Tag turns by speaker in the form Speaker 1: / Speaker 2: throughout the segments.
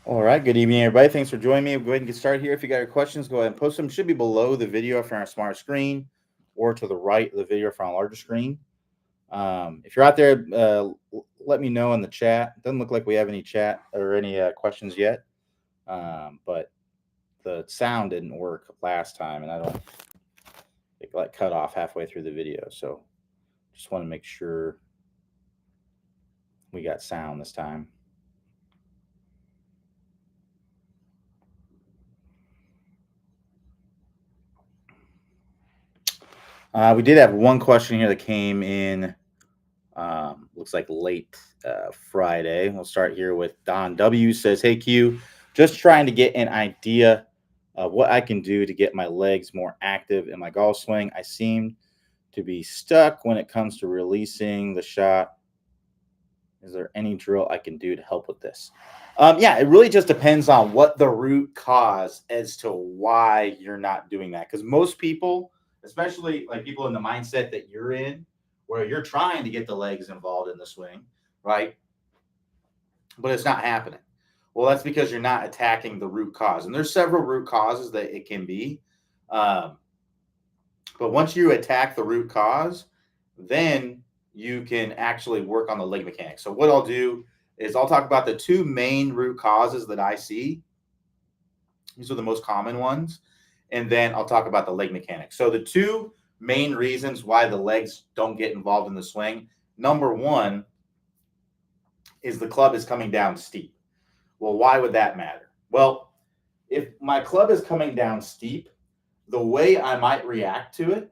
Speaker 1: All right. Good evening, everybody. Thanks for joining me. We'll go ahead and get started here. If you got your questions, go ahead and post them. Should be below the video if you're on a smaller screen, or to the right of the video if you're on a larger screen. If you're out there, let me know in the chat. Doesn't look like we have any chat or any questions yet, but the sound didn't work last time, and I don't it got cut off halfway through the video. So just want to make sure we got sound this time. We did have one question here that came in. Looks like late Friday. We'll start here with Don W. Says, "Hey Q, just trying to get an idea of what I can do to get my legs more active in my golf swing. I seem to be stuck when it comes to releasing the shot. Is there any drill I can do to help with this?" Yeah, it really just depends on what the root cause as to why you're not doing that. Because most people, especially like people in the mindset that you're in, where you're trying to get the legs involved in the swing, right? But it's not happening. Well, that's because you're not attacking the root cause. And there's several root causes that it can be. Um, but once you attack the root cause, then you can actually work on the leg mechanics. So what I'll do is I'll talk about the two main root causes that I see. These are the most common ones. And then I'll talk about the leg mechanics. So the two main reasons why the legs don't get involved in the swing. Number one is the club is coming down steep. Well, why would that matter? Well, if my club is coming down steep, the way I might react to it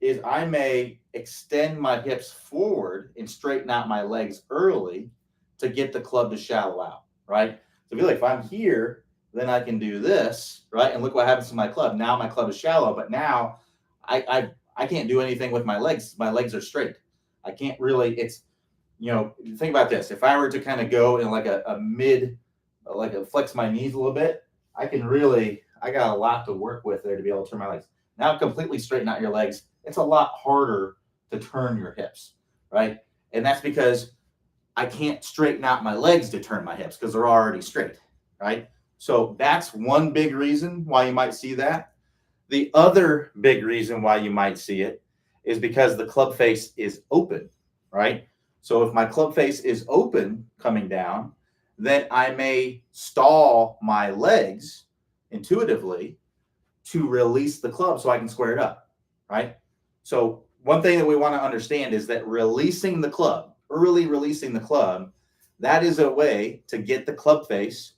Speaker 1: is I may extend my hips forward and straighten out my legs early to get the club to shallow out, right? So if I'm here, then I can do this, right? And look what happens to my club. Now my club is shallow, but now I can't do anything with my legs. My legs are straight. I can't really, think about this. If I were to kind of go in like a mid, like a flex my knees a little bit, I got a lot to work with there to be able to turn my legs. Now completely straighten out your legs. It's a lot harder to turn your hips, right? And that's because I can't straighten out my legs to turn my hips because they're already straight, right? So that's one big reason why you might see that. The other big reason why you might see it is because the club face is open, right? So if my club face is open coming down, then I may stall my legs intuitively to release the club so I can square it up, right? So one thing that we want to understand is that releasing the club, early releasing the club, that is a way to get the club face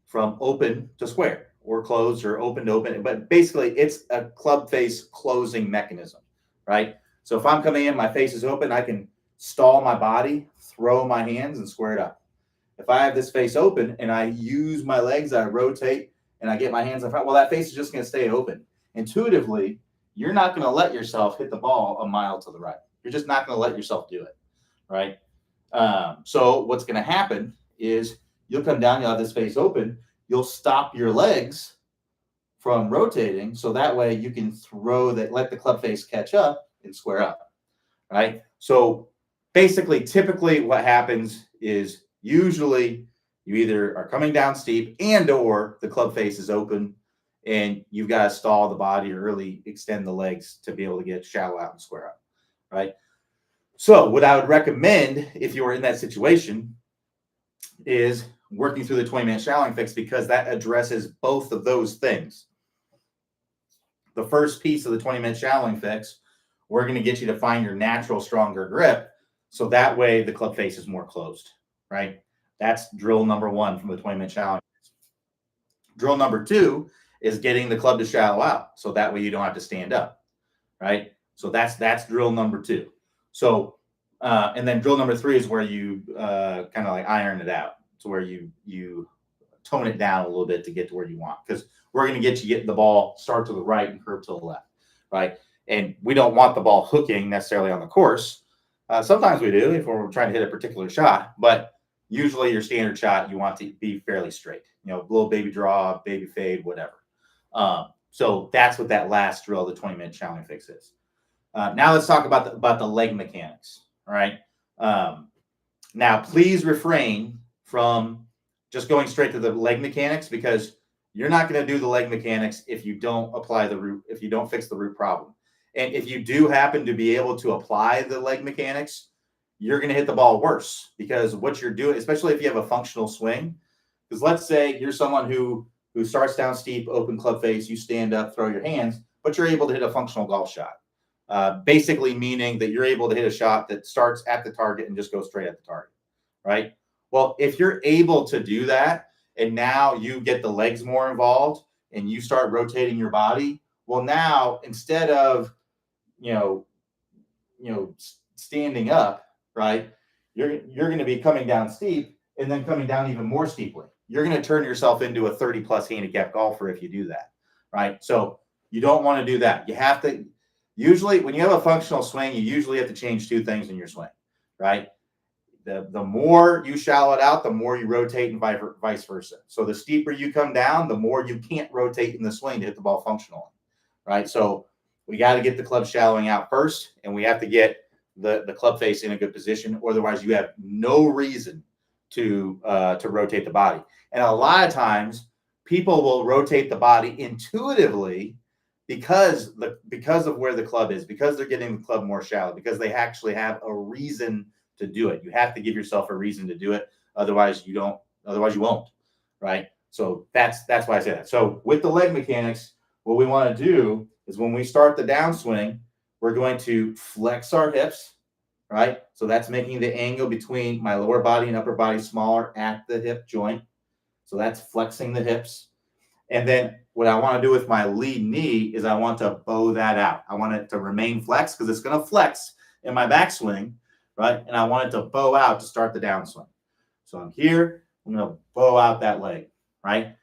Speaker 1: from open to square or closed or open to open. But basically, it's a club face closing mechanism, right? So if I'm coming in, my face is open, I can stall my body, throw my hands, and square it up. If I have this face open and I use my legs, I rotate and I get my hands in front, well, that face is just going to stay open. Intuitively, you're not going to let yourself hit the ball a mile to the right. You're just not going to let yourself do it, right? So what's going to happen is you'll come down, you'll have this face open, you'll stop your legs from rotating, so that way you can let the club face catch up and square up, right? So basically, typically what happens is usually you either are coming down steep and or the club face is open and you've got to stall the body or really extend the legs to be able to get shallow out and square up, right? So what I would recommend if you were in that situation is working through the 20-minute shallowing fix, because that addresses both of those things. The first piece of the 20-minute shallowing fix, we're going to get you to find your natural stronger grip, so that way the club face is more closed, right? That's drill number one from the 20-minute shallowing fix. Drill number two is getting the club to shallow out, so that way you don't have to stand up, right? So that's drill number two. So and then drill number three is where you kind of like iron it out. To where you tone it down a little bit to get to where you want, because we're going to get the ball start to the right and curve to the left, right? And we don't want the ball hooking necessarily on the course. Sometimes we do if we're trying to hit a particular shot, but usually your standard shot you want to be fairly straight. Little baby draw, baby fade, whatever. So that's what that last drill, the 20-minute shallowing fix is. Now let's talk about the leg mechanics. All right. Now please refrain from just going straight to the leg mechanics, because you're not going to do the leg mechanics if you don't apply the root, if you don't fix the root problem. And if you do happen to be able to apply the leg mechanics, you're going to hit the ball worse, because what you're doing, especially if you have a functional swing, because let's say you're someone who starts down steep, open club face, you stand up, throw your hands, but you're able to hit a functional golf shot. Basically meaning that you're able to hit a shot that starts at the target and just goes straight at the target, right? Well, if you're able to do that, and now you get the legs more involved and you start rotating your body, well, now instead of you know standing up, right, you're going to be coming down steep and then coming down even more steeply. You're going to turn yourself into a 30 plus handicap golfer if you do that, right? So you don't want to do that. You have to usually, when you have a functional swing, you usually have to change two things in your swing, right? The more you shallow it out, the more you rotate, and vice versa. So the steeper you come down, the more you can't rotate in the swing to hit the ball functionally, right? So we got to get the club shallowing out first, and we have to get the club face in a good position. Otherwise, you have no reason to rotate the body. And a lot of times, people will rotate the body intuitively because of where the club is, because they're getting the club more shallow, because they actually have a reason to do it. You have to give yourself a reason to do it. Otherwise, you don't. Otherwise, you won't. Right. So that's why I say that. So with the leg mechanics, what we want to do is when we start the downswing, we're going to flex our hips. Right. So that's making the angle between my lower body and upper body smaller at the hip joint. So that's flexing the hips. And then what I want to do with my lead knee is I want to bow that out. I want it to remain flexed because it's going to flex in my backswing, right? And I want it to bow out to start the downswing. So I'm here, I'm going to bow out that leg, right?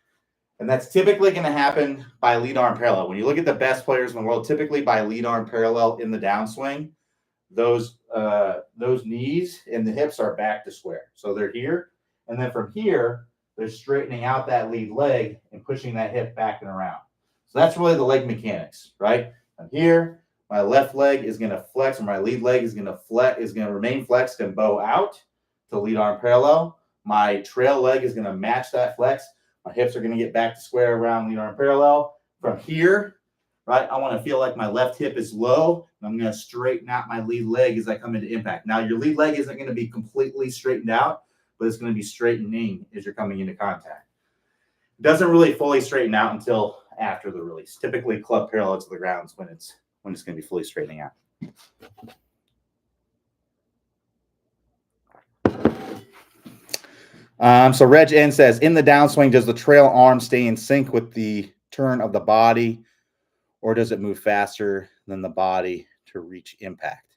Speaker 1: And that's typically going to happen by lead arm parallel. When you look at the best players in the world, typically by lead arm parallel in the downswing, those knees and the hips are back to square. So they're here. And then from here, they're straightening out that lead leg and pushing that hip back and around. So that's really the leg mechanics, right? I'm here. My left leg is going to flex, or my lead leg is going to remain flexed and bow out to lead arm parallel. My trail leg is going to match that flex. My hips are going to get back to square around lead arm parallel. From here, right, I want to feel like my left hip is low, and I'm going to straighten out my lead leg as I come into impact. Now, your lead leg isn't going to be completely straightened out, but it's going to be straightening as you're coming into contact. It doesn't really fully straighten out until after the release. Typically, club parallel to the ground is when it's going to be fully straightening out. So Reg N says, in the downswing, does the trail arm stay in sync with the turn of the body, or does it move faster than the body to reach impact?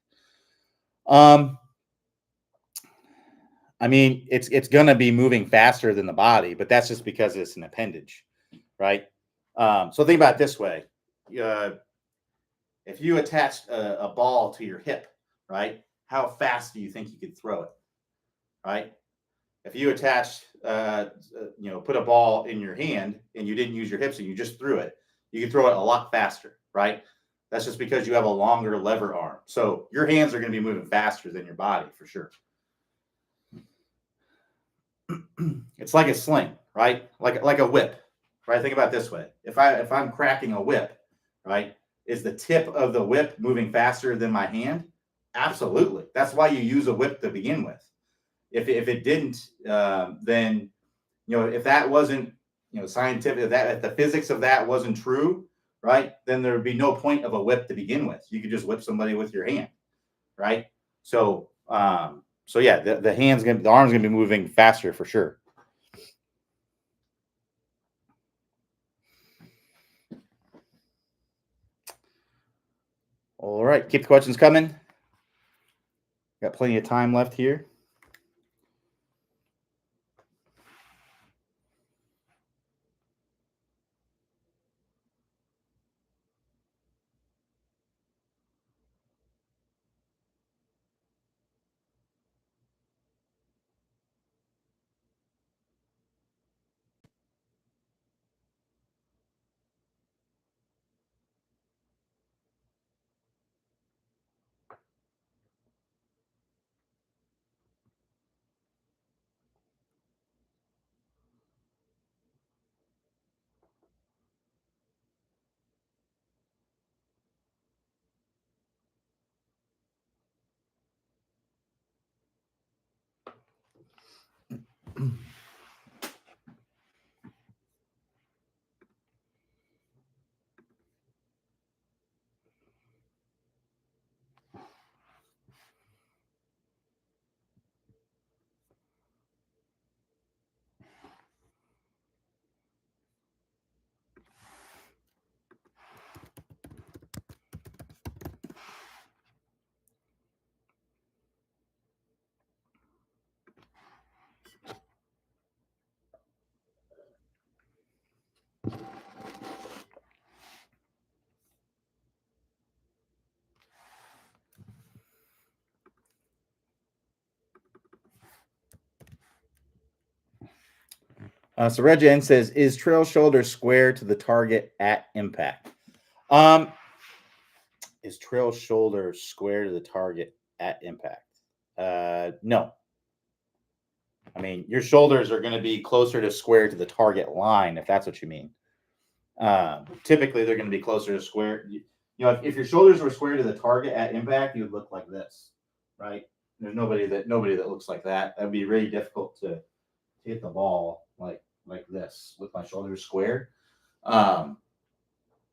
Speaker 1: I mean, it's going to be moving faster than the body, but that's just because it's an appendage, right? So think about it this way. If you attached a ball to your hip, right, how fast do you think you could throw it, right? If you attached, put a ball in your hand and you didn't use your hips and you just threw it, you could throw it a lot faster, right? That's just because you have a longer lever arm. So your hands are going to be moving faster than your body for sure. It's like a sling, right? Like a whip, right? Think about it this way. If I'm cracking a whip, right, is the tip of the whip moving faster than my hand? Absolutely. That's why you use a whip to begin with. If it didn't, then if that wasn't scientific, if the physics of that wasn't true, right, then there would be no point of a whip to begin with. You could just whip somebody with your hand, right? So yeah, the arm's gonna be moving faster for sure. All right, keep the questions coming. Got plenty of time left here. So Reg N says, is trail shoulder square to the target at impact? Is trail shoulder square to the target at impact? No. I mean, your shoulders are going to be closer to square to the target line, if that's what you mean. Typically, they're going to be closer to square. You know, if your shoulders were square to the target at impact, you would look like this, right? There's nobody that looks like that. That would be really difficult to hit the ball like this with my shoulders square.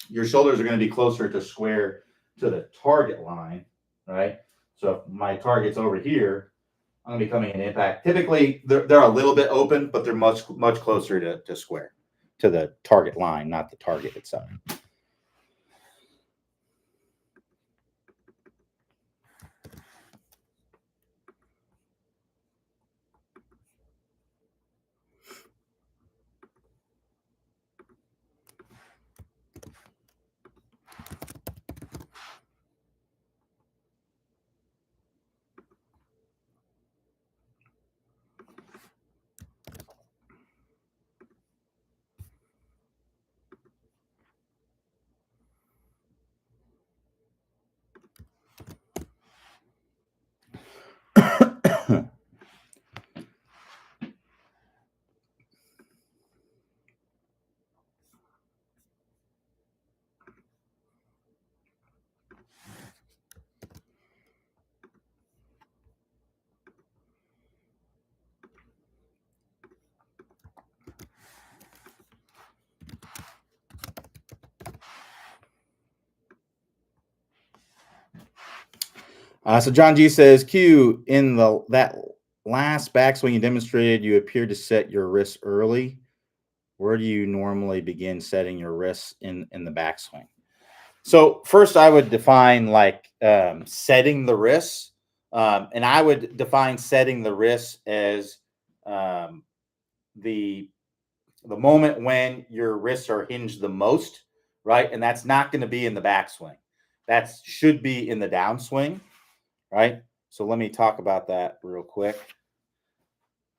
Speaker 1: Your shoulders are going to be closer to square to the target line, right? So if my target's over here, I'm going to be coming in impact. Typically, they're a little bit open, but they're much closer to square, to the target line, not the target itself. So John G says, Q, in that last backswing you demonstrated, you appeared to set your wrists early. Where do you normally begin setting your wrists in the backswing? So first, I would define like setting the wrists, and I would define setting the wrists as the moment when your wrists are hinged the most, right? And that's not going to be in the backswing. That should be in the downswing, right? So let me talk about that real quick.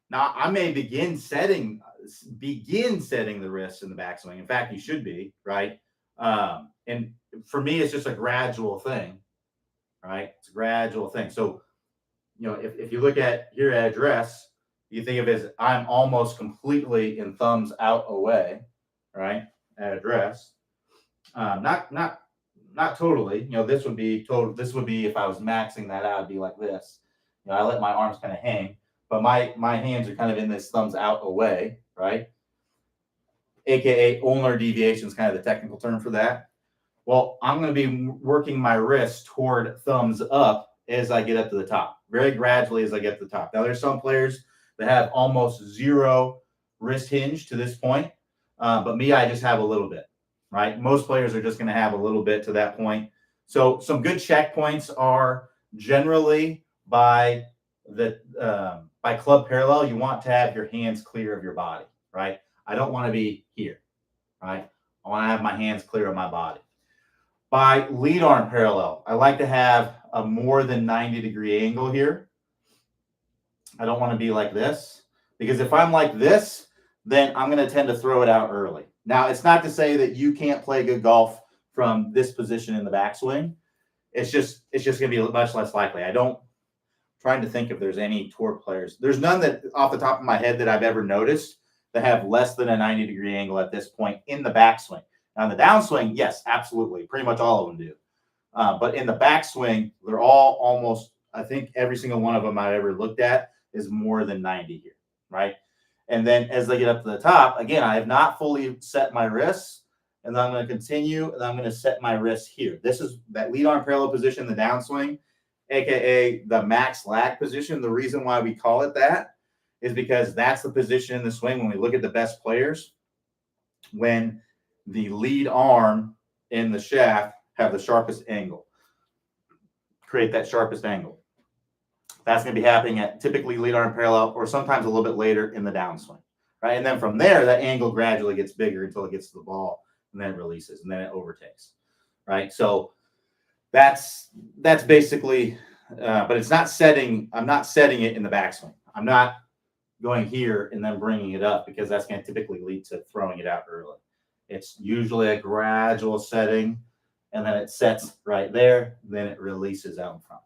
Speaker 1: Now, I may begin setting the wrists in the backswing. In fact, you should be, right? And for me, it's just a gradual thing, right? It's a gradual thing. So, you know, if you look at here at address, you think of it as I'm almost completely in thumbs out away, right? At address. Not totally. You know, this would be total. This would be if I was maxing that out, it'd be like this. You know, I let my arms kind of hang, but my hands are kind of in this thumbs out away, right? AKA ulnar deviation is kind of the technical term for that. Well, I'm going to be working my wrist toward thumbs up as I get up to the top, very gradually as I get to the top. Now, there's some players that have almost zero wrist hinge to this point, but me, I just have a little bit, right? Most players are just going to have a little bit to that point. So some good checkpoints are generally by club parallel, you want to have your hands clear of your body, right? I don't want to be here, right? I want to have my hands clear of my body. By lead arm parallel, I like to have a more than 90-degree angle here. I don't want to be like this, because if I'm like this, then I'm going to tend to throw it out early. Now, it's not to say that you can't play good golf from this position in the backswing. It's just going to be much less likely. Trying to think if there's any tour players. There's none that off the top of my head that I've ever noticed that have less than a 90-degree angle at this point in the backswing. Now, in the downswing, yes, absolutely. Pretty much all of them do. But in the backswing, they're all almost, I think every single one of them I've ever looked at is more than 90 here, right? And then as they get up to the top, again, I have not fully set my wrists. And then I'm going to continue, and I'm going to set my wrists here. This is that lead arm parallel position, the downswing, aka the max lag position. The reason why we call it that is because that's the position in the swing when we look at the best players, when the lead arm in the shaft have the sharpest angle. Create that sharpest angle. That's going to be happening at typically lead arm parallel, or sometimes a little bit later in the downswing, right? And then from there, that angle gradually gets bigger until it gets to the ball, and then it releases, and then it overtakes, right? So that's basically, but it's not setting. I'm not setting it in the backswing. I'm not going here and then bringing it up, because that's going to typically lead to throwing it out early. It's usually a gradual setting, and then it sets right there, then it releases out in front.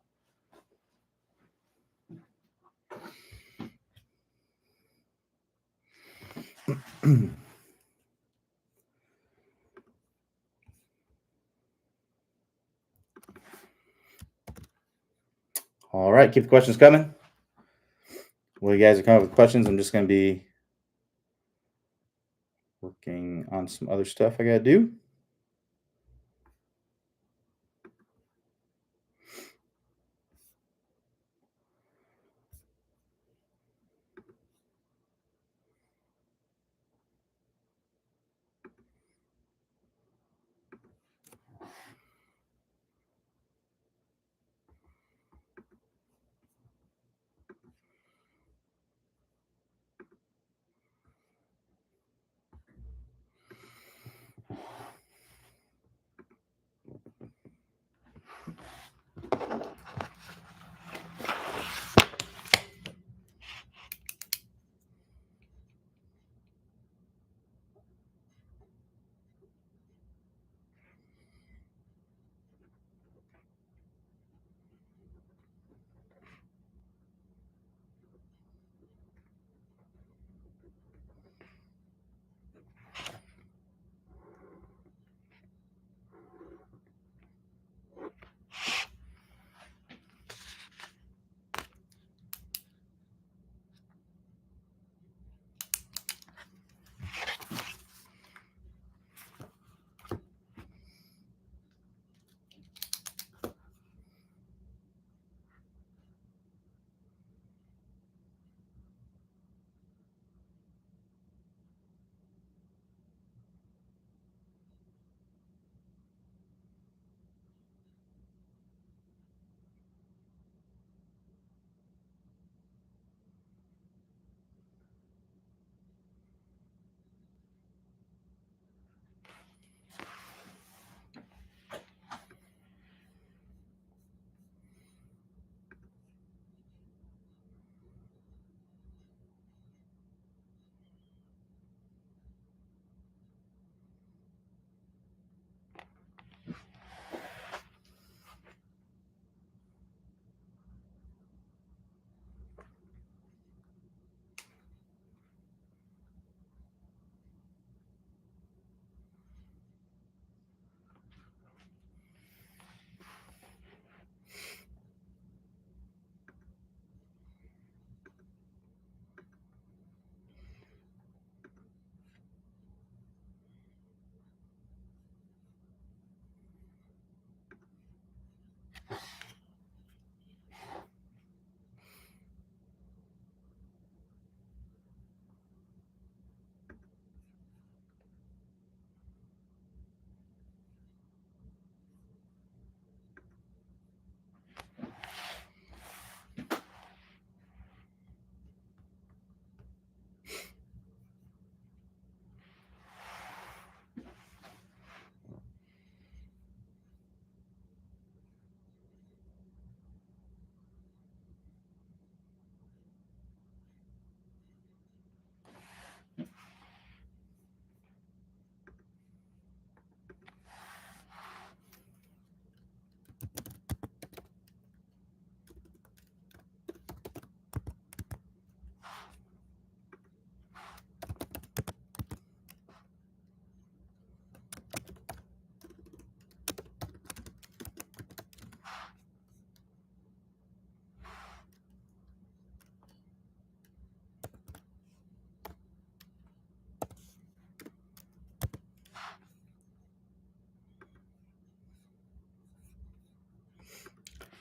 Speaker 1: All right, keep the questions coming. Well, you guys are coming up with questions. I'm just going to be working on some other stuff I got to do.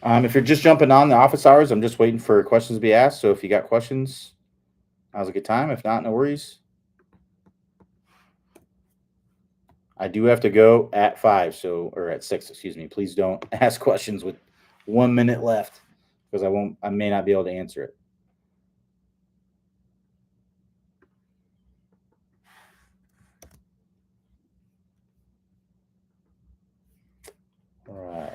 Speaker 1: If you're just jumping on the office hours, I'm just waiting for questions to be asked. So if you got questions, now's a good time. If not, no worries. I do have to go at 5, or at 6, excuse me. Please don't ask questions with 1 minute left because I may not be able to answer it. All right.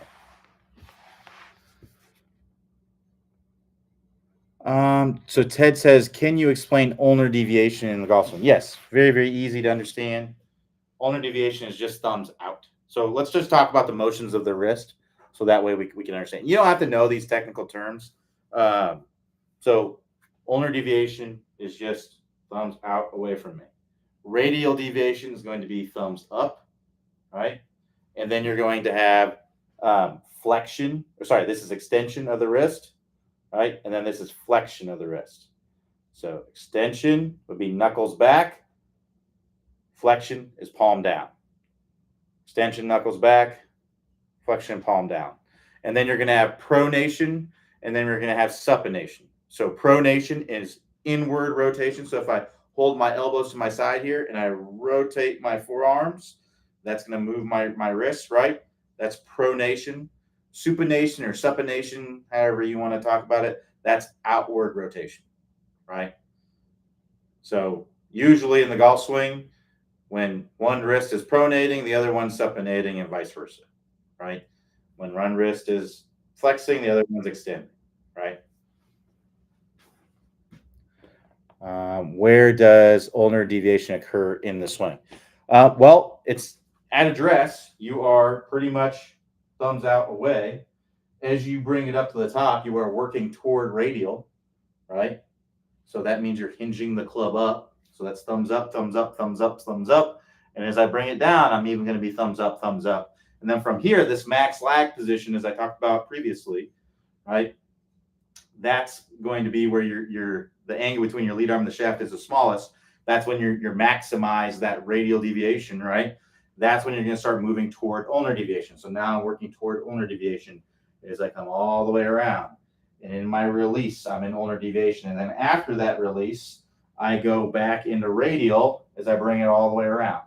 Speaker 1: So Ted says, can you explain ulnar deviation in the golf swing? Yes, very, very easy to understand. Ulnar deviation is just thumbs out. So let's just talk about the motions of the wrist, so that way we can understand. You don't have to know these technical terms. So ulnar deviation is just thumbs out away from me. Radial deviation is going to be thumbs up, right? And then you're going to have flexion. Sorry, this is extension of the wrist, right? And then this is flexion of the wrist. So extension would be knuckles back. Flexion is palm down. Extension, knuckles back. Flexion, palm down. And then you're going to have pronation, and then you're going to have supination. So pronation is inward rotation. So if I hold my elbows to my side here and I rotate my forearms, that's going to move my wrists, right? That's pronation. Supination or supination, however you want to talk about it, that's outward rotation, right? So usually in the golf swing, when one wrist is pronating, the other one's supinating, and vice versa, right? When one wrist is flexing, the other one's extending, right? Where does ulnar deviation occur in the swing? Well, it's at address. You are pretty much thumbs out away. As you bring it up to the top, you are working toward radial, right? So that means you're hinging the club up. So that's thumbs up, thumbs up, thumbs up, thumbs up. And as I bring it down, I'm even going to be thumbs up, thumbs up. And then from here, this max lag position, as I talked about previously, right? That's going to be where the angle between your lead arm and the shaft is the smallest. That's when you're maximize that radial deviation, right? That's when you're going to start moving toward ulnar deviation. So now I'm working toward ulnar deviation as I come all the way around. And in my release, I'm in ulnar deviation. And then after that release, I go back into radial as I bring it all the way around.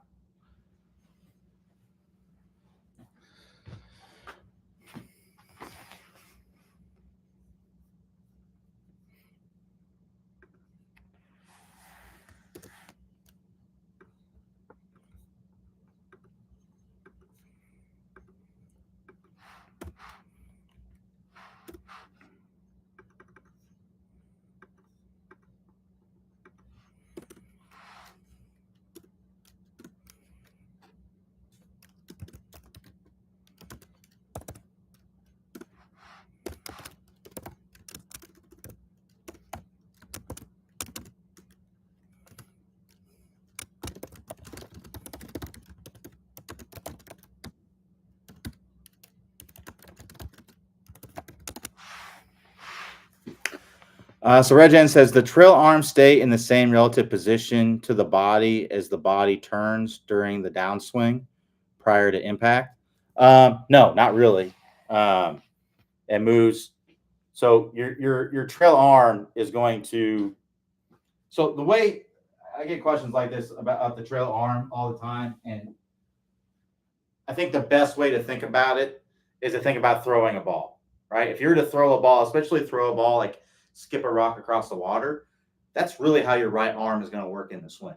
Speaker 1: So Regen says the trail arms stay in the same relative position to the body as the body turns during the downswing prior to impact. No, not really. It moves. So your trail arm is going to. So the way I get questions like this about the trail arm all the time, and I think the best way to think about it is to think about throwing a ball, right? If you were to throw a ball, especially throw a ball like skip a rock across the water, that's really how your right arm is going to work in the swing,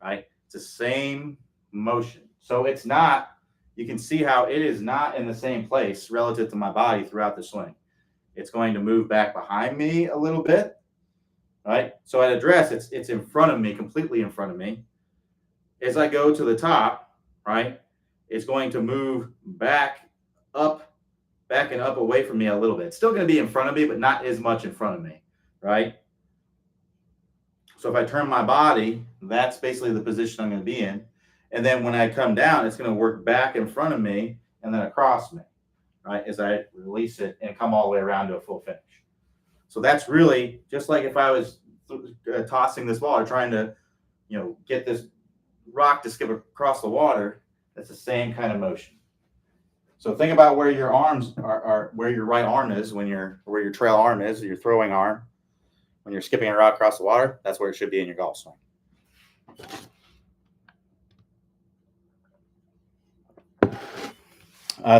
Speaker 1: right? It's the same motion. So it's not, you can see how it is not in the same place relative to my body throughout the swing. It's going to move back behind me a little bit, right? So at address, it's in front of me, completely in front of me. As I go to the top, right, it's going to move back and up away from me a little bit. It's still going to be in front of me, but not as much in front of me, right? So if I turn my body, that's basically the position I'm going to be in. And then when I come down, it's going to work back in front of me and then across me, right, as I release it and come all the way around to a full finish. So that's really just like if I was tossing this ball or trying to, get this rock to skip across the water. That's the same kind of motion. So think about where your arms are where your right arm is when where your trail arm is, your throwing arm. When you're skipping a rock across the water, that's where it should be in your golf swing.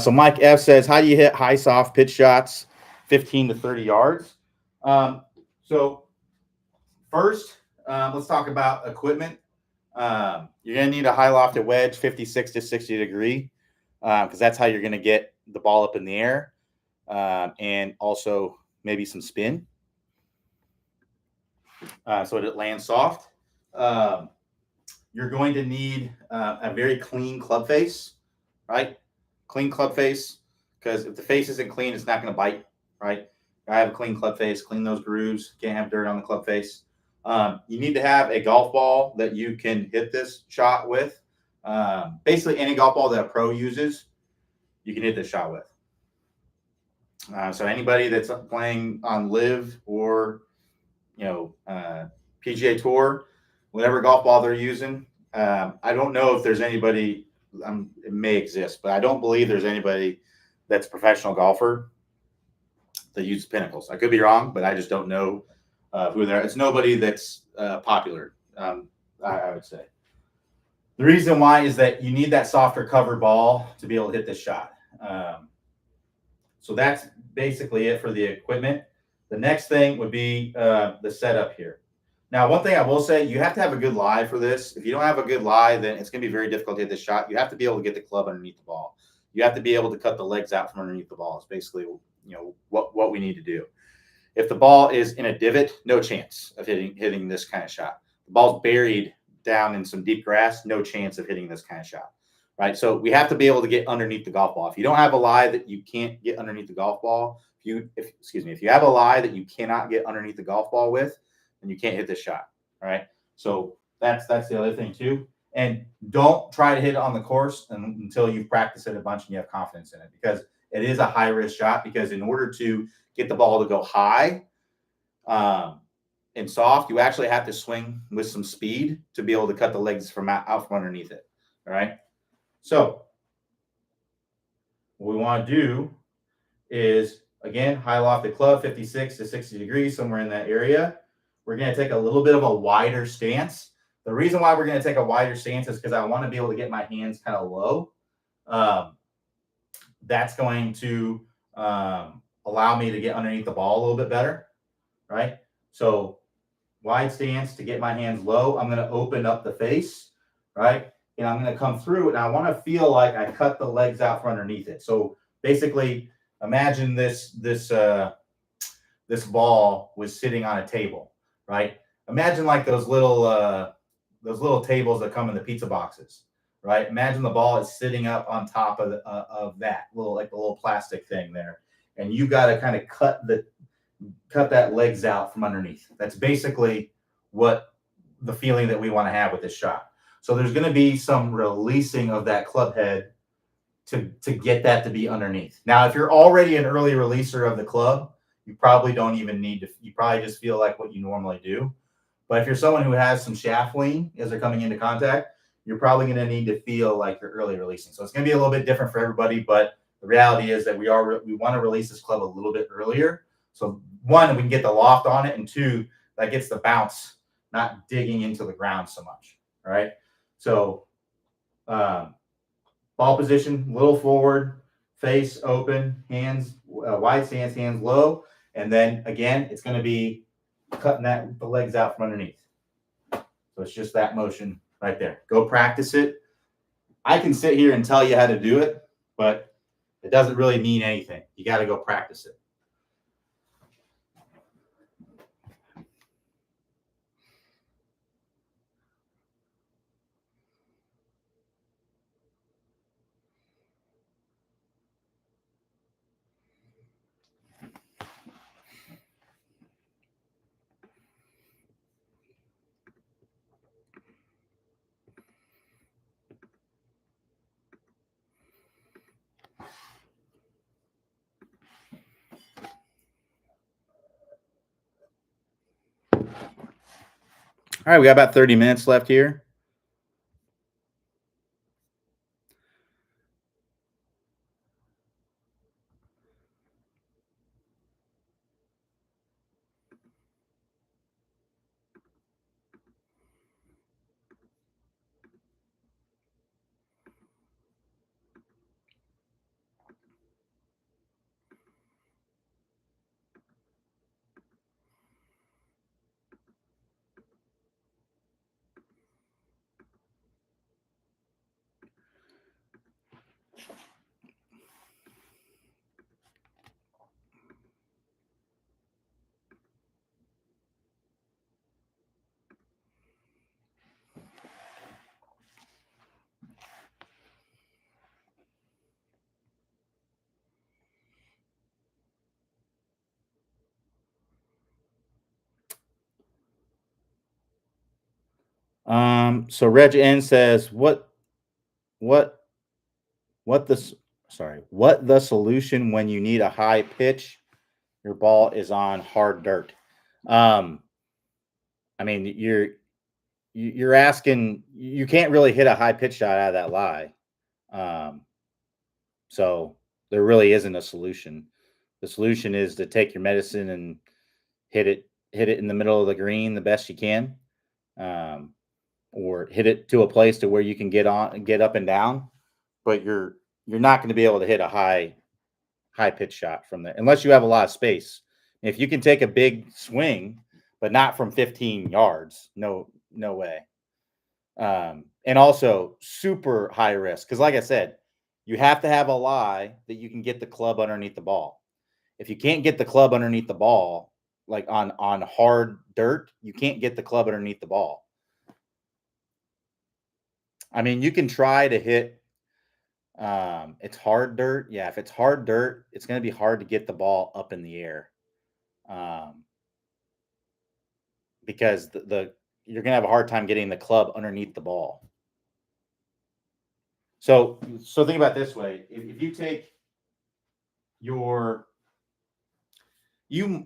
Speaker 1: So Mike F says, how do you hit high soft pitch shots 15 to 30 yards? So first, let's talk about equipment. You're going to need a high lofted wedge, 56 to 60 degree, because that's how you're going to get the ball up in the air, and also maybe some spin, so it lands soft. You're going to need a very clean club face, right? Clean club face, because if the face isn't clean, it's not going to bite, right? I have a clean club face, clean those grooves, can't have dirt on the club face. You need to have a golf ball that you can hit this shot with. Basically, any golf ball that a pro uses, you can hit this shot with. So anybody that's playing on Live or PGA Tour, whatever golf ball they're using, I don't know if there's anybody. It may exist, but I don't believe there's anybody that's a professional golfer that uses Pinnacles. I could be wrong, but I just don't know who they're. It's nobody that's popular, I would say. The reason why is that you need that softer cover ball to be able to hit this shot. So that's basically it for the equipment. The next thing would be the setup here. Now, one thing I will say, you have to have a good lie for this. If you don't have a good lie, then it's going to be very difficult to hit this shot. You have to be able to get the club underneath the ball. You have to be able to cut the legs out from underneath the ball. It's basically, what we need to do. If the ball is in a divot, no chance of hitting this kind of shot. The ball's buried down in some deep grass, no chance of hitting this kind of shot, right? So we have to be able to get underneath the golf ball. If you don't have a lie that you can't get underneath the golf ball, if you have a lie that you cannot get underneath the golf ball with, then you can't hit this shot, all right? So that's the other thing too. And don't try to hit it on the course until you've practiced it a bunch and you have confidence in it, because it is a high risk shot. Because in order to get the ball to go high and soft, you actually have to swing with some speed to be able to cut the legs out from underneath it. All right. So what we want to do is, again, high lofted club, 56 to 60 degrees, somewhere in that area. We're going to take a little bit of a wider stance. The reason why we're going to take a wider stance is because I want to be able to get my hands kind of low. That's going to allow me to get underneath the ball a little bit better, right? So wide stance to get my hands low. I'm going to open up the face, right? And I'm going to come through, and I want to feel like I cut the legs out from underneath it. So basically, imagine this ball was sitting on a table, right? Imagine like those little tables that come in the pizza boxes, right? Imagine the ball is sitting up on top of that little plastic thing there, and you got to kind of cut that legs out from underneath. That's basically what the feeling that we want to have with this shot. So there's going to be some releasing of that club head to get that to be underneath. Now, if you're already an early releaser of the club, you probably don't even need to. You probably just feel like what you normally do. But if you're someone who has some shaft lean as they're coming into contact, you're probably going to need to feel like you're early releasing. So it's going to be a little bit different for everybody. But the reality is that we want to release this club a little bit earlier. So one, we can get the loft on it, and two, that gets the bounce, not digging into the ground so much. All right. So ball position, little forward, face open, hands wide stance, hands low. And then again, it's going to be cutting the legs out from underneath. So it's just that motion right there. Go practice it. I can sit here and tell you how to do it, but it doesn't really mean anything. You got to go practice it. All right, we got about 30 minutes left here. So Reg N says, what, what the, sorry, what the solution when you need a high pitch, your ball is on hard dirt? Um, I mean, you're asking, you can't really hit a high pitch shot out of that lie. Um, so there really isn't a solution. The solution is to take your medicine and hit it in the middle of the green the best you can, um, or hit it to a place to where you can get up and down. But you're not going to be able to hit a high pitch shot from there unless you have a lot of space. If you can take a big swing, but not from 15 yards, no way. And also super high risk because, like I said, you have to have a lie that you can get the club underneath the ball. If you can't get the club underneath the ball, like on hard dirt, you can't get the club underneath the ball. I mean, you can try to hit. It's hard dirt. Yeah, if it's hard dirt, it's going to be hard to get the ball up in the air, um, because the you're going to have a hard time getting the club underneath the ball. So think about it this way: if you take your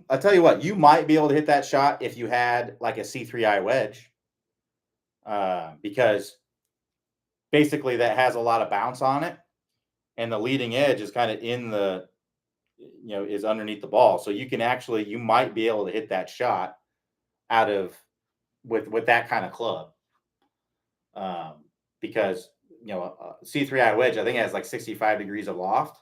Speaker 1: I tell you what, you might be able to hit that shot if you had like a C3I wedge, because basically that has a lot of bounce on it, and the leading edge is kind of in the is underneath the ball, so you might be able to hit that shot out of with that kind of club, because C3I wedge I think it has like 65 degrees of loft,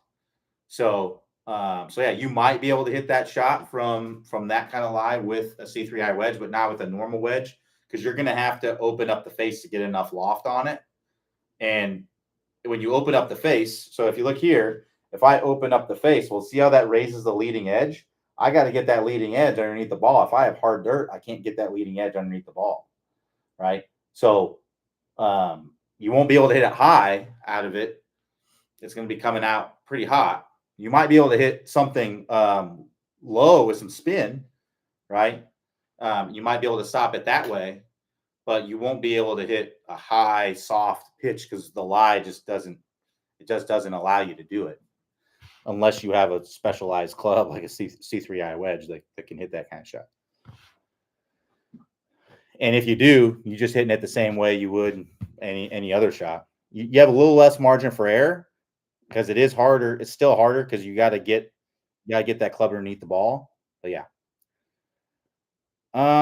Speaker 1: so yeah, you might be able to hit that shot from that kind of lie with a C3I wedge, but not with a normal wedge because you're going to have to open up the face to get enough loft on it. And when you open up the face, so if you look here, if I open up the face, well, see how that raises the leading edge? I got to get that leading edge underneath the ball. If I have hard dirt, I can't get that leading edge underneath the ball, right? So you won't be able to hit it high out of it. It's going to be coming out pretty hot. You might be able to hit something low with some spin, right? You might be able to stop it that way, but you won't be able to hit a high, soft pitch because the lie just doesn't allow you to do it unless you have a specialized club like a C3I wedge that can hit that kind of shot. And if you do, you're just hitting it the same way you would any other shot. You have a little less margin for error because it is harder. It's still harder because you got to get that club underneath the ball. But yeah.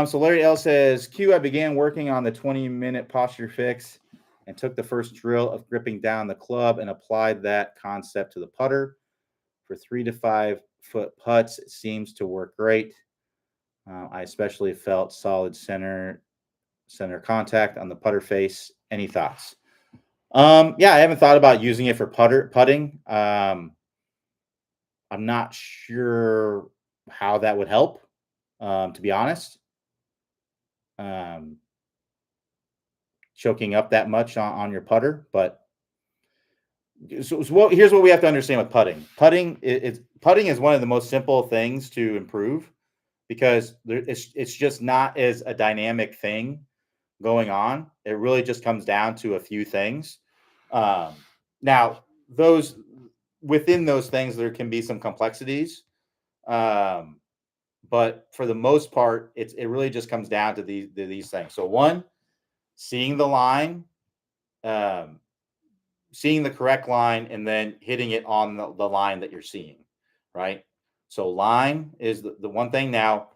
Speaker 1: So Larry L says, Q, I began working on the 20-minute posture fix and took the first drill of gripping down the club and applied that concept to the putter. For 3 to 5 foot putts, it seems to work great. I especially felt solid center contact on the putter face. Any thoughts? Yeah, I haven't thought about using it for putting. I'm not sure how that would help, to be honest. Choking up that much on your putter, but so here's what we have to understand with putting. Putting is one of the most simple things to improve because it's just not as a dynamic thing going on. It really just comes down to a few things. Now, within those things, there can be some complexities, but for the most part, it really just comes down to these things. So one, seeing the line, seeing the correct line, and then hitting it on the line that you're seeing, right? So line is the one thing. Now,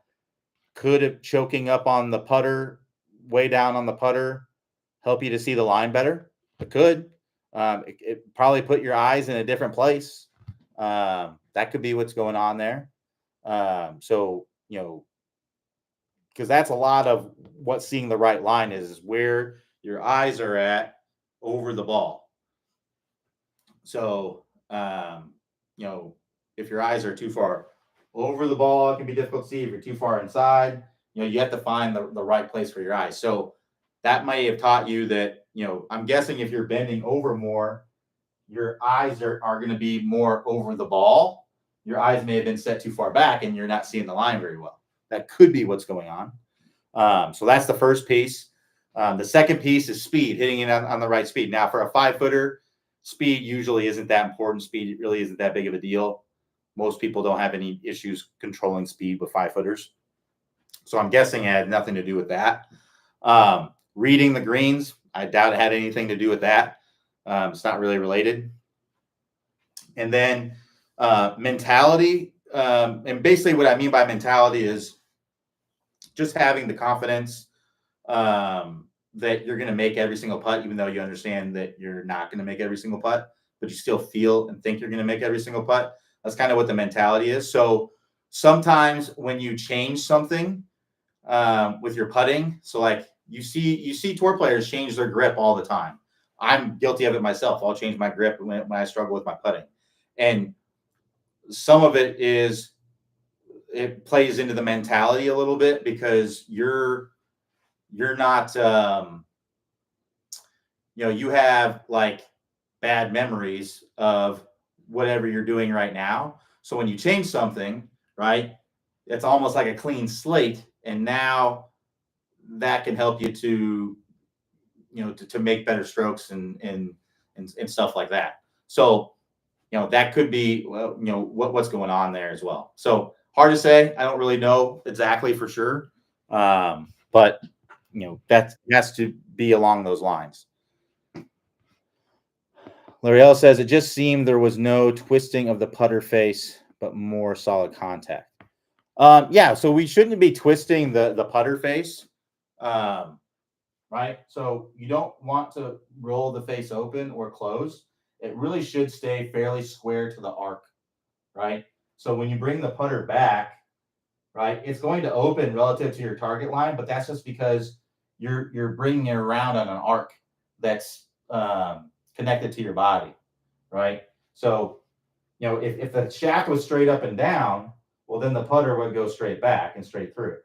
Speaker 1: could choking up on the putter, way down on the putter, help you to see the line better? It could. It probably put your eyes in a different place. That could be what's going on there. So, because that's a lot of what seeing the right line is where your eyes are at over the ball. So, if your eyes are too far over the ball, it can be difficult to see. If you're too far inside, you have to find the right place for your eyes. So that may have taught you that, I'm guessing if you're bending over more, your eyes are going to be more over the ball. Your eyes may have been set too far back and you're not seeing the line very well. That could be what's going on. So that's the first piece. The second piece is speed, hitting it on the right speed. Now, for a 5-footer, speed usually isn't that important. Speed really isn't that big of a deal. Most people don't have any issues controlling speed with 5-footers. So I'm guessing it had nothing to do with that. Reading the greens, I doubt it had anything to do with that. It's not really related. And then mentality. And basically what I mean by mentality is just having the confidence that you're going to make every single putt, even though you understand that you're not going to make every single putt, but you still feel and think you're going to make every single putt. That's kind of what the mentality is. So sometimes when you change something with your putting, so like you see tour players change their grip all the time. I'm guilty of it myself. I'll change my grip when I struggle with my putting, and some of it is it plays into the mentality a little bit because you're not you have like bad memories of whatever you're doing right now. So when you change something, right, it's almost like a clean slate, and now that can help you to to make better strokes and stuff like that. So that could be what's going on there as well. So hard to say. I don't really know exactly for sure, but that has to be along those lines. L'Oreal says it just seemed there was no twisting of the putter face, but more solid contact. Yeah, so we shouldn't be twisting the putter face, right? So you don't want to roll the face open or close. It really should stay fairly square to the arc, right? So when you bring the putter back, right, it's going to open relative to your target line, but that's just because you're bringing it around on an arc that's connected to your body, right? So if the shaft was straight up and down, well, then the putter would go straight back and straight through,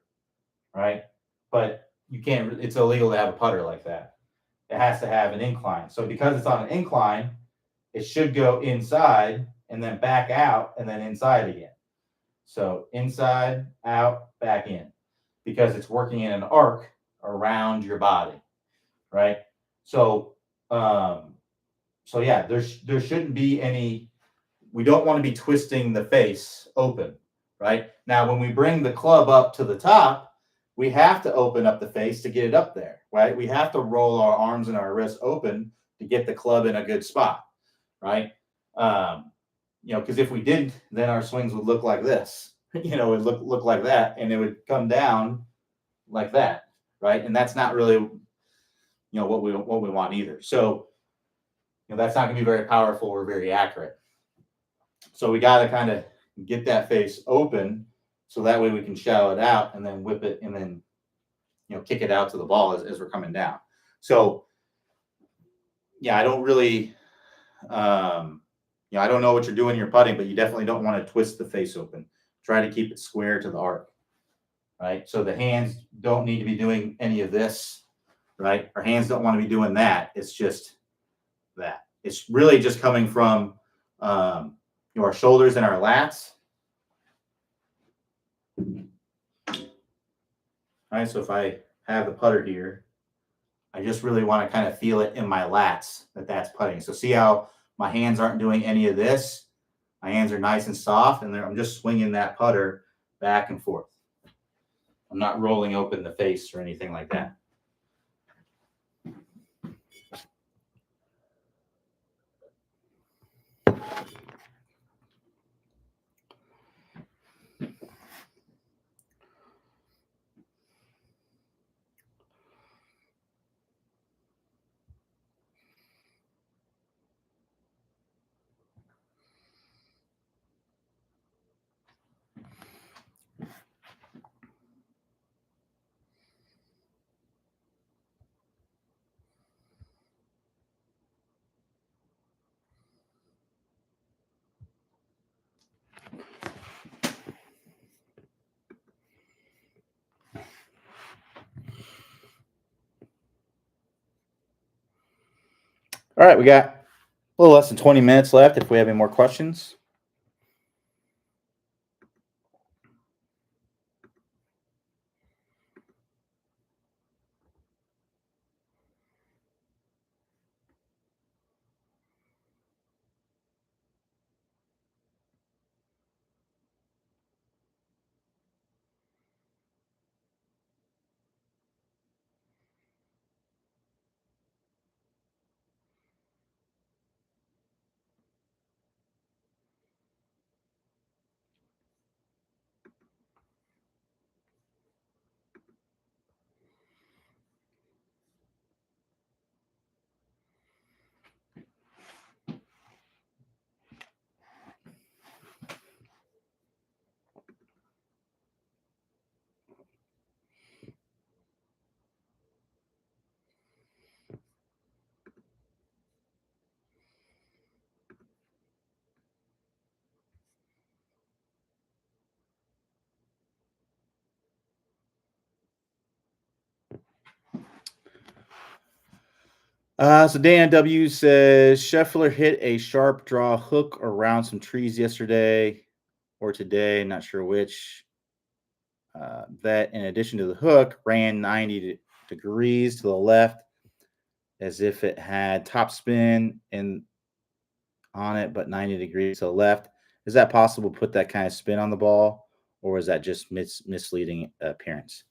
Speaker 1: right? But you can't. It's illegal to have a putter like that. It has to have an incline. So because it's on an incline, it should go inside and then back out and then inside again. So inside, out, back in, because it's working in an arc around your body, right? So, so yeah, there shouldn't be any. We don't want to be twisting the face open, right? Now, when we bring the club up to the top, we have to open up the face to get it up there, right? We have to roll our arms and our wrists open to get the club in a good spot, right? Because if we didn't, then our swings would look like this. It would look like that, and it would come down like that, right? And that's not really, what we want either. So, that's not going to be very powerful or very accurate. So we got to kind of get that face open, so that way we can shallow it out and then whip it and then, kick it out to the ball as we're coming down. So, yeah, I don't really, I don't know what you're doing in your putting, but you definitely don't want to twist the face open. Try to keep it square to the arc, right? So the hands don't need to be doing any of this, right? Our hands don't want to be doing that. It's just that. It's really just coming from our shoulders and our lats. All right, so if I have the putter here, I just really want to kind of feel it in my lats that's putting. So see how my hands aren't doing any of this? My hands are nice and soft, and I'm just swinging that putter back and forth. I'm not rolling open the face or anything like that. All right, we got a little less than 20 minutes left if we have any more questions. So Dan W says Scheffler hit a sharp draw hook around some trees yesterday or today, not sure which. That in addition to the hook, ran 90 degrees to the left as if it had top spin and on it, but 90 degrees to the left. Is that possible to put that kind of spin on the ball, or is that just misleading appearance?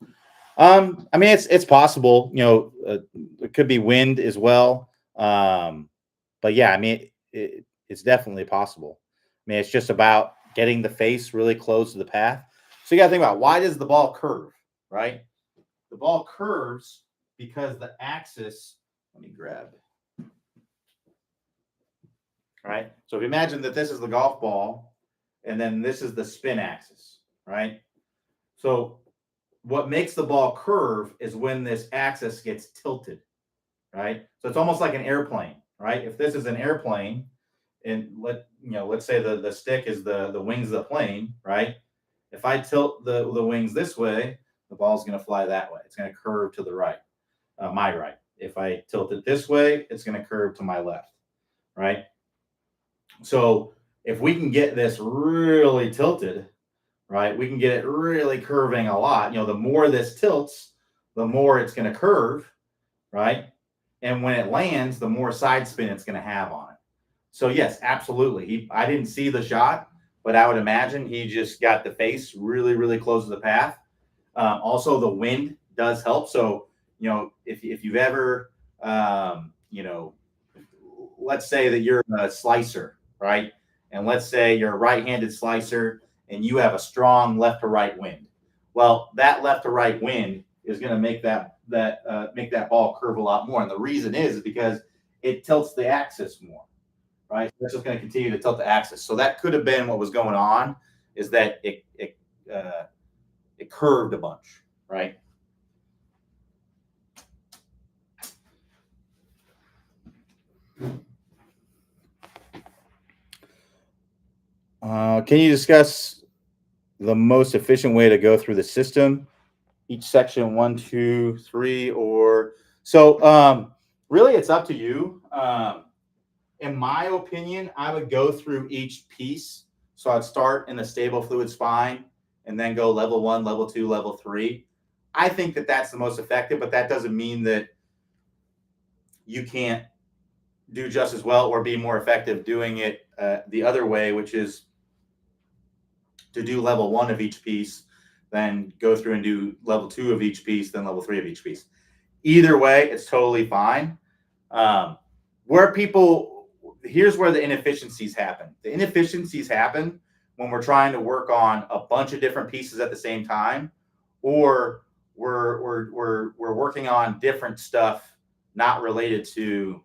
Speaker 1: I mean, it's possible. It could be wind as well. But yeah, I mean, it's definitely possible. I mean, it's just about getting the face really close to the path. So you got to think about, why does the ball curve, right? The ball curves because the axis. Let me grab. Right. So if you imagine that this is the golf ball, and then this is the spin axis, right? So what makes the ball curve is when this axis gets tilted, right? So it's almost like an airplane, right? If this is an airplane, and let's say the stick is the wings of the plane, right? If I tilt the wings this way, the ball's going to fly that way. It's going to curve to the right, my right. If I tilt it this way, it's going to curve to my left, right? So if we can get this really tilted, right, we can get it really curving a lot. The more this tilts, the more it's going to curve, right? And when it lands, the more side spin it's going to have on it. So yes, absolutely. I didn't see the shot, but I would imagine he just got the face really, really close to the path. Also, the wind does help. So if you've ever, let's say that you're a slicer, right? And let's say you're a right-handed slicer and you have a strong left to right wind. Well, that left to right wind is going to make that ball curve a lot more. And the reason is because it tilts the axis more, right? So it's just going to continue to tilt the axis. So that could have been what was going on, is that it curved a bunch, right? Can you discuss the most efficient way to go through the system? Each section 1, 2, 3, or so. Really, it's up to you. In my opinion, I would go through each piece. So I'd start in the stable fluid spine and then go level 1, level 2, level 3. I think that that's the most effective, but that doesn't mean that you can't do just as well or be more effective doing it the other way, which is to do level 1 of each piece, then go through and do level 2 of each piece, then level 3 of each piece. Either way, it's totally fine. Here's where the inefficiencies happen. The inefficiencies happen when we're trying to work on a bunch of different pieces at the same time, or we're working on different stuff not related to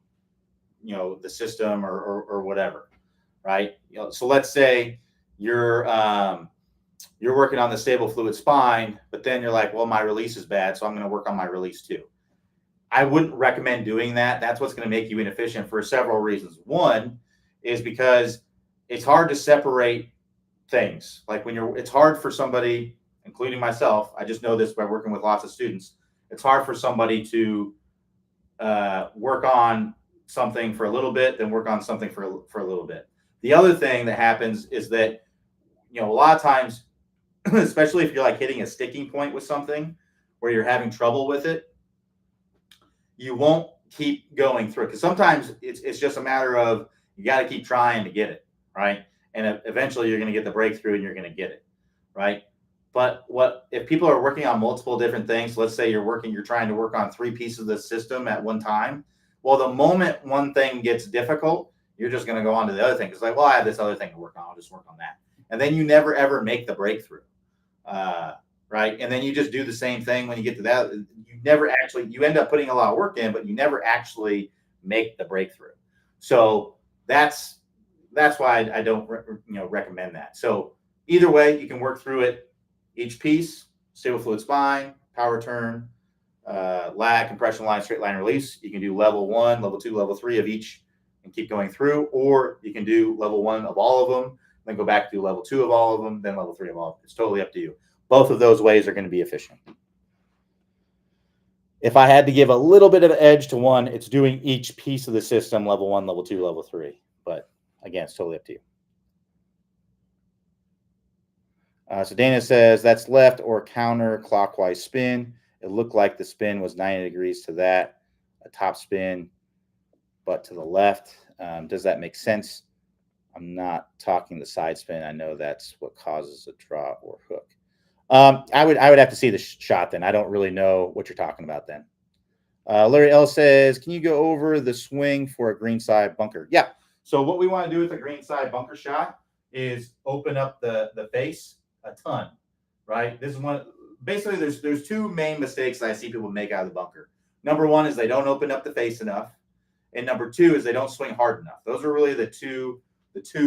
Speaker 1: the system or whatever, right? So let's say you're working on the stable fluid spine, but then you're like, well, my release is bad, so I'm going to work on my release too. I wouldn't recommend doing that. That's what's going to make you inefficient for several reasons. One is because it's hard to separate things. Like it's hard for somebody, including myself, I just know this by working with lots of students, it's hard for somebody to work on something for a little bit, then work on something for a little bit. The other thing that happens is that, a lot of times, especially if you're like hitting a sticking point with something where you're having trouble with it, you won't keep going through it, because sometimes it's just a matter of you got to keep trying to get it right, and eventually you're going to get the breakthrough and you're going to get it right. But if people are working on multiple different things? Let's say you're trying to work on 3 pieces of the system at one time. Well, the moment one thing gets difficult, you're just going to go on to the other thing. It's like, well, I have this other thing to work on, I'll just work on that, and then you never ever make the breakthrough. Right. And then you just do the same thing when you get to that. You end up putting a lot of work in, but you never actually make the breakthrough. So that's why I don't recommend that. So either way, you can work through it. Each piece: stable fluid spine, power turn, lag, compression line, straight line release. You can do level 1, level 2, level 3 of each and keep going through, or you can do level 1 of all of them, then go back to level 2 of all of them, then level 3 of all of them. It's totally up to you. Both of those ways are going to be efficient. If I had to give a little bit of edge to one, it's doing each piece of the system, level 1, level 2, level 3. But again, it's totally up to you. So Dana says that's left or counterclockwise spin. It looked like the spin was 90 degrees to that, a top spin, but to the left. Does that make sense? I'm not talking the side spin. I know that's what causes a draw or hook. I would have to see the shot then. I don't really know what you're talking about then. Larry L says, can you go over the swing for a greenside bunker? Yeah. So what we want to do with a greenside bunker shot is open up the face a ton, right? This is one. Basically, there's two main mistakes that I see people make out of the bunker. Number one is they don't open up the face enough, and number two is they don't swing hard enough. Those are really the two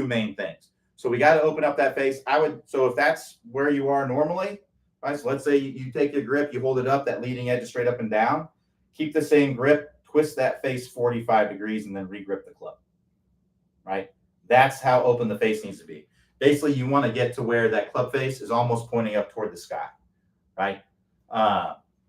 Speaker 1: main things. So we got to open up that face. So if that's where you are normally, right? So let's say you take your grip, you hold it up, that leading edge is straight up and down. Keep the same grip, twist that face 45 degrees, and then regrip the club, right? That's how open the face needs to be. Basically, you want to get to where that club face is almost pointing up toward the sky, right?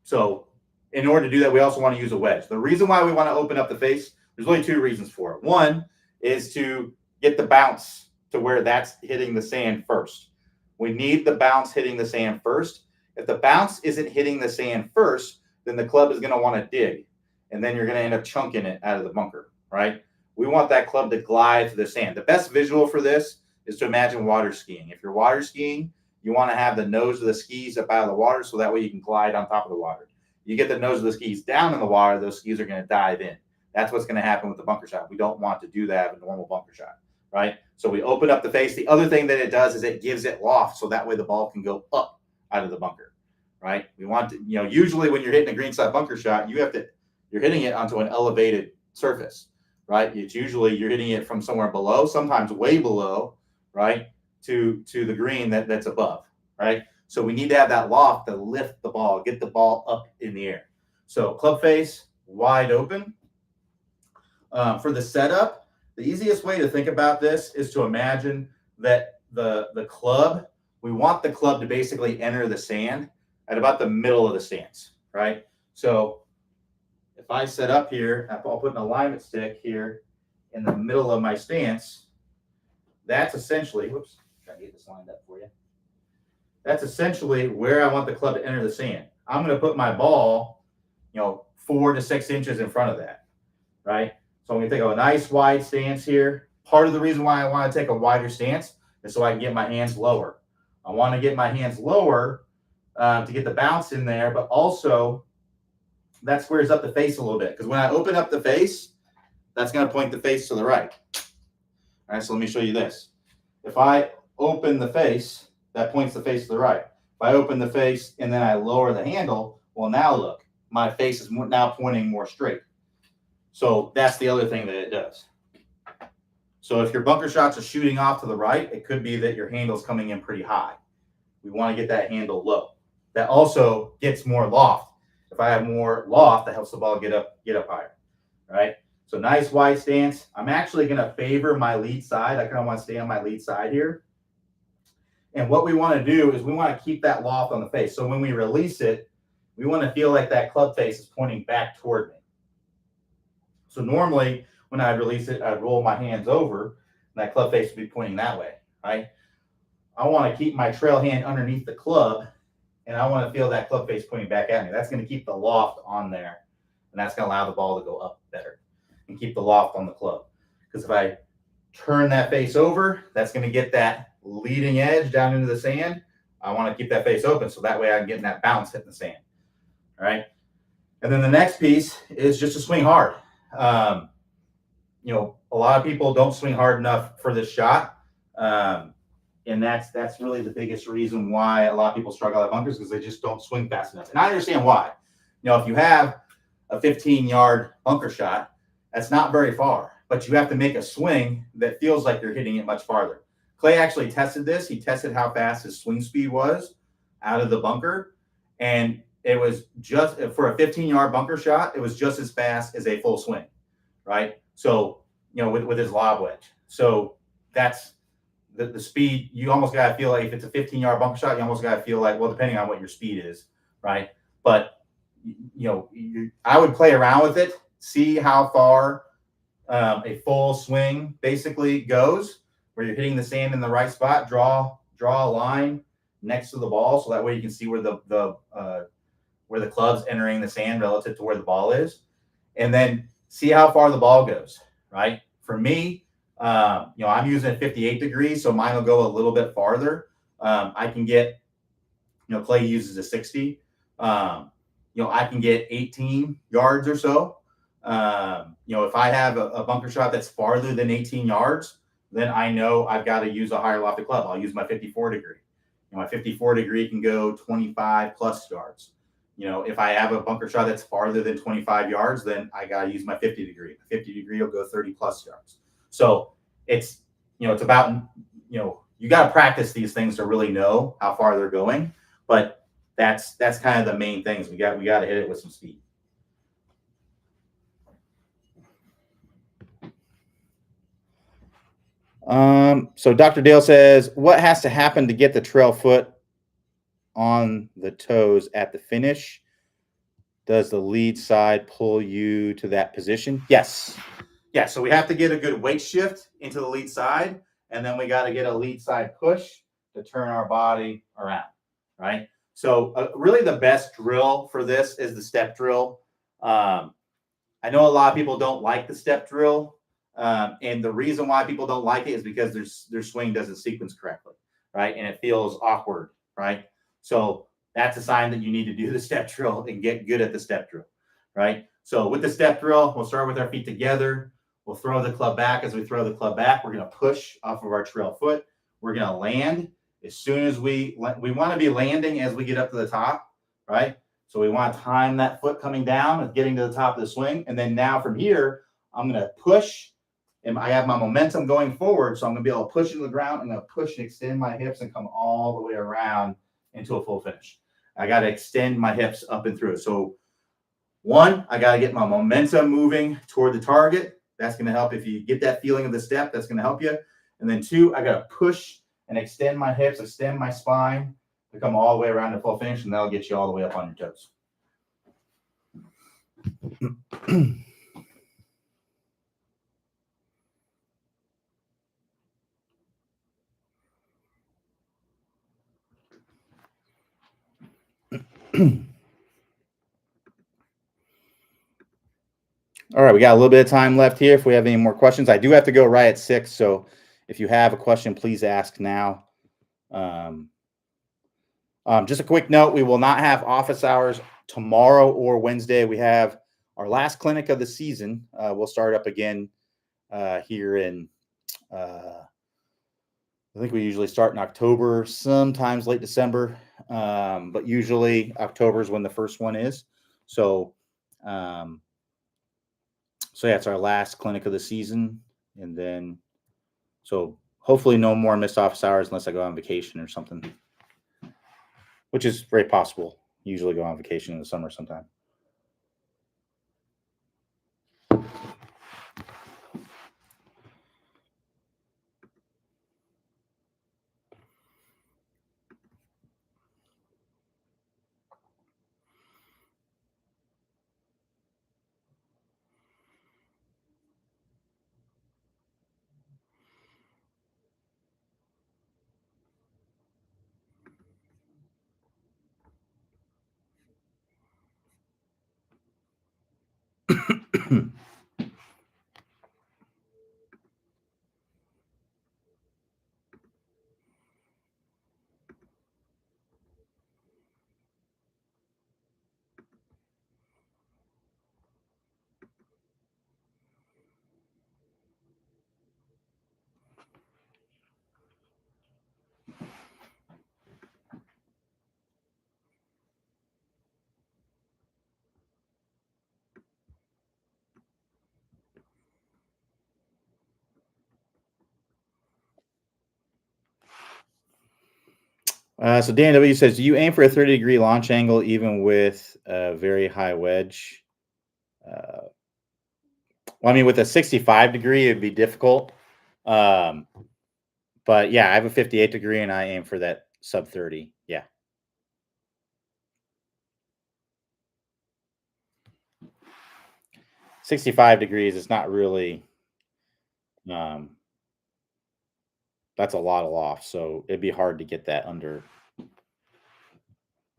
Speaker 1: So in order to do that, we also want to use a wedge. The reason why we want to open up the face, there's only two reasons for it. One is to get the bounce to where that's hitting the sand first. We need the bounce hitting the sand first. If the bounce isn't hitting the sand first, then the club is going to want to dig, and then you're going to end up chunking it out of the bunker, right? We want that club to glide to the sand. The best visual for this is to imagine water skiing. If you're water skiing, you want to have the nose of the skis up out of the water so that way you can glide on top of the water. You get the nose of the skis down in the water, those skis are going to dive in. That's what's going to happen with the bunker shot. We don't want to do that with a normal bunker shot, right? So we open up the face. The other thing that it does is it gives it loft so that way the ball can go up out of the bunker, right? We want to, usually when you're hitting a greenside bunker shot, you're hitting it onto an elevated surface, right? It's usually you're hitting it from somewhere below, sometimes way below, right, to the green that's above, right? So we need to have that loft to lift the ball, get the ball up in the air. So club face wide open. For the setup, the easiest way to think about this is to imagine that the club, we want the club to basically enter the sand at about the middle of the stance, right? So if I set up here, I'll put an alignment stick here in the middle of my stance. That's essentially, whoops, try to get this lined up for you. That's essentially where I want the club to enter the sand. I'm going to put my ball, 4 to 6 inches in front of that, right? So I'm going to take a nice wide stance here. Part of the reason why I want to take a wider stance is so I can get my hands lower. I want to get my hands lower to get the bounce in there, but also that squares up the face a little bit. Because when I open up the face, that's going to point the face to the right. All right, so let me show you this. If I open the face, that points the face to the right. If I open the face and then I lower the handle, well, now look, my face is now pointing more straight. So that's the other thing that it does. So if your bunker shots are shooting off to the right, it could be that your handle's coming in pretty high. We want to get that handle low. That also gets more loft. If I have more loft, that helps the ball get up higher, right? So nice wide stance. I'm actually going to favor my lead side. I kind of want to stay on my lead side here. And what we want to do is we want to keep that loft on the face. So when we release it, we want to feel like that club face is pointing back toward me. So normally when I release it, I'd roll my hands over and that club face would be pointing that way, right? I want to keep my trail hand underneath the club and I want to feel that club face pointing back at me. That's going to keep the loft on there and that's going to allow the ball to go up better and keep the loft on the club. Because if I turn that face over, that's going to get that leading edge down into the sand. I want to keep that face open so that way I'm getting that bounce hitting the sand. All right. And then the next piece is just to swing hard. A lot of people don't swing hard enough for this shot. And that's really the biggest reason why a lot of people struggle at bunkers because they just don't swing fast enough. And I understand why. If you have a 15-yard bunker shot, that's not very far, but you have to make a swing that feels like you're hitting it much farther. Clay actually tested this. He tested how fast his swing speed was out of the bunker. And it was just for a 15-yard bunker shot, it was just as fast as a full swing, right? So, with his lob wedge. So that's the speed. You almost got to feel like if it's a 15-yard bunker shot, you almost got to feel like, well, depending on what your speed is, right? But I would play around with it, see how far a full swing basically goes, where you're hitting the sand in the right spot. Draw a line next to the ball, so that way you can see where the club's entering the sand relative to where the ball is, and then see how far the ball goes. Right. For me, I'm using a 58 degrees, so mine will go a little bit farther. I can get, Clay uses a 60. I can get 18 yards or so. If I have a bunker shot that's farther than 18 yards, then I know I've got to use a higher lofted club. I'll use my 54 degree. My 54 degree can go 25 plus yards. If I have a bunker shot that's farther than 25 yards, then I got to use my 50 degree. The 50 degree will go 30 plus yards. So it's about, you got to practice these things to really know how far they're going. But that's kind of the main things. We got to hit it with some speed. So Dr. Dale says, what has to happen to get the trail foot on the toes at the finish? Does the lead side pull you to that position? Yes. Yeah, so we have to get a good weight shift into the lead side, and then we got to get a lead side push to turn our body around, right? So really the best drill for this is the step drill. I know a lot of people don't like the step drill. And the reason why people don't like it is because their swing doesn't sequence correctly, right? And it feels awkward, right? So that's a sign that you need to do the step drill and get good at the step drill, right? So with the step drill, we'll start with our feet together. We'll throw the club back. As we throw the club back, we're going to push off of our trail foot. We're going to land as soon as we want to be landing as we get up to the top, right? So we want to time that foot coming down and getting to the top of the swing. And then now from here, I'm going to push, and I have my momentum going forward. So I'm going to be able to push into the ground. I'm going to push and extend my hips and come all the way around into a full finish. I got to extend my hips up and through. So one, I got to get my momentum moving toward the target. That's going to help. If you get that feeling of the step, that's going to help you. And then two, I got to push and extend my hips, extend my spine to come all the way around to full finish, and that'll get you all the way up on your toes. All right, we got a little bit of time left here. If we have any more questions, I do have to go right at 6. So if you have a question, please ask now. Just a quick note, we will not have office hours tomorrow or Wednesday. We have our last clinic of the season. We'll start up again here in, I think we usually start in October, sometimes late December, but usually October is when the first one is. So yeah, it's our last clinic of the season. And then, so hopefully no more missed office hours unless I go on vacation or something, which is very possible. Usually go on vacation in the summer sometime. So Dan W says, do you aim for a 30-degree launch angle even with a very high wedge? Well, I mean, with a 65 degree, it'd be difficult. But yeah, I have a 58 degree and I aim for that sub 30. Yeah. 65 degrees is not really, um, that's a lot of loft. So it'd be hard to get that under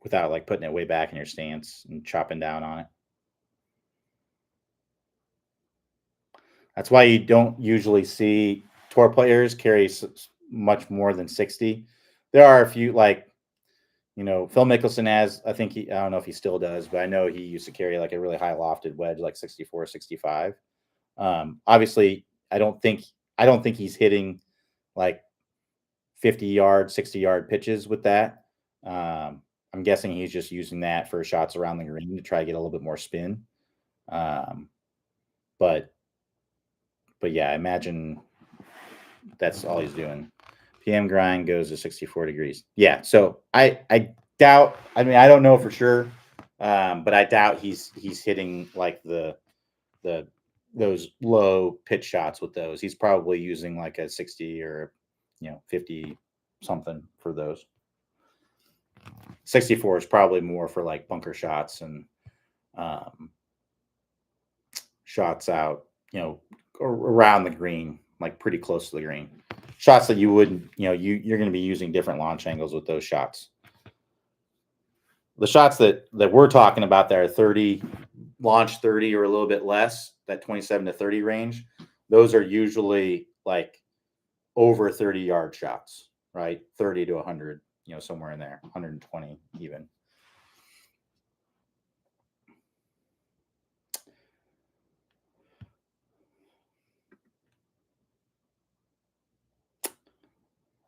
Speaker 1: without like putting it way back in your stance and chopping down on it. That's why you don't usually see tour players carry much more than 60. There are a few, like, Phil Mickelson has, I think I don't know if he still does, but I know he used to carry like a really high lofted wedge, like 64, 65. Obviously, I don't think he's hitting like 50-yard, 60-yard pitches with that. I'm guessing he's just using that for shots around the green to try to get a little bit more spin. Um, but yeah, I imagine that's all he's doing. PM grind goes to 64 degrees. Yeah, so I doubt. I mean, I don't know for sure, but I doubt he's hitting like the those low pitch shots with those. He's probably using like a 60 or 50 something for those. 64 is probably more for like bunker shots and um, shots out, around the green, like pretty close to the green. Shots that you wouldn't, you're going to be using different launch angles with those shots. The shots that we're talking about that are 30, launch 30 or a little bit less, that 27 to 30 range, those are usually like over 30-yard shots, right? 30 to 100, somewhere in there, 120 even.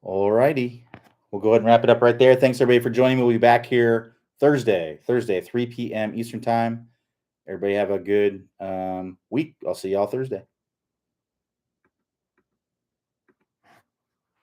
Speaker 1: All righty. We'll go ahead and wrap it up right there. Thanks, everybody, for joining me. We'll be back here Thursday, 3 p.m. Eastern Time. Everybody have a good week. I'll see y'all Thursday.